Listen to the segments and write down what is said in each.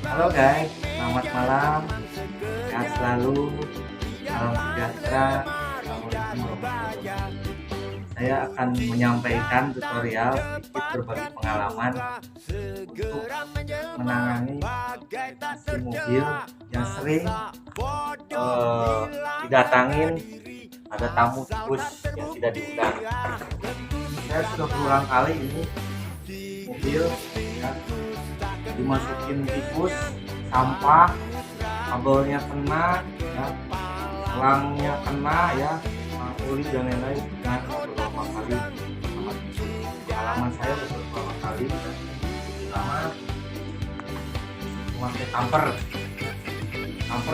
Halo guys, selamat malam. Sehat selalu. Salam sejahtera. Assalamualaikum warahmatullahi wabarakatuh. Saya akan menyampaikan tutorial sedikit berbagi pengalaman untuk menangani mesin mobil yang sering didatangin ada tamu tikus yang tidak diundang. Saya sudah berulang kali ini mobil ya, dimasukin tikus, sampah, kabelnya kena ya, selangnya kena ya, oli dan lain-lain. Nah, beberapa kali di halaman saya beberapa kali pertama memakai kamper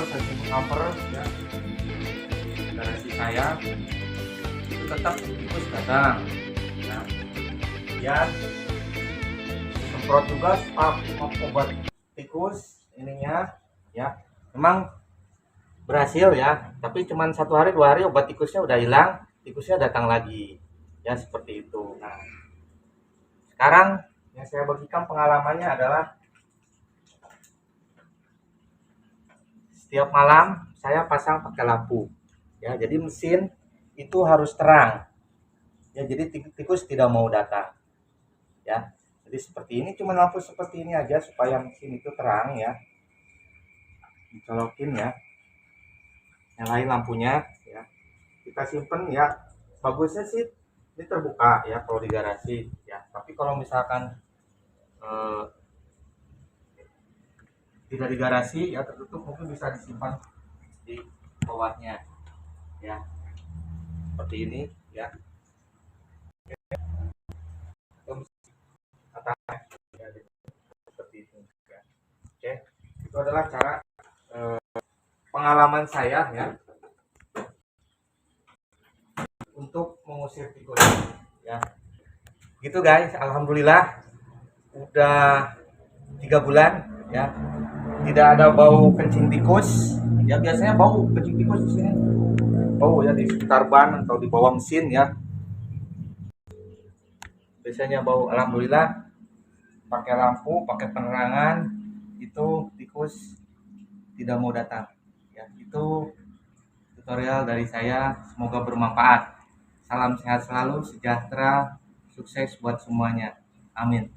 saya simpan kamper ya, garasi saya itu tetap tikus datang ya. Kemudian semprot juga obat tikus ininya ya, memang berhasil ya, tapi cuman 1 hari 2 hari obat tikusnya udah hilang, tikusnya datang lagi ya, seperti itu. Nah, sekarang yang saya bagikan pengalamannya adalah setiap malam saya pasang pakai lampu ya, jadi mesin itu harus terang ya, jadi tikus tidak mau datang ya. Jadi seperti ini, cuma lampu seperti ini aja supaya mesin itu terang ya, dicolokin ya, nyalain lampunya ya, kita simpen ya. Bagusnya sih ini terbuka ya kalau di garasi ya, tapi kalau misalkan eh, tidak di garasi ya, tertutup, mungkin bisa disimpan di bawahnya ya, seperti ini ya, atasnya ya, seperti itu ya. Oke, itu adalah cara pengalaman saya ya untuk mengusir tikus ya, gitu guys. Alhamdulillah udah 3 bulan ya, tidak ada bau kencing tikus ya. Biasanya bau kencing tikus di sini, bau ya di sekitar ban atau di bawah mesin ya, biasanya bau. Alhamdulillah pakai lampu, pakai penerangan, itu tikus tidak mau datang ya. Itu tutorial dari saya, semoga bermanfaat. Salam sehat selalu, sejahtera, sukses buat semuanya, amin.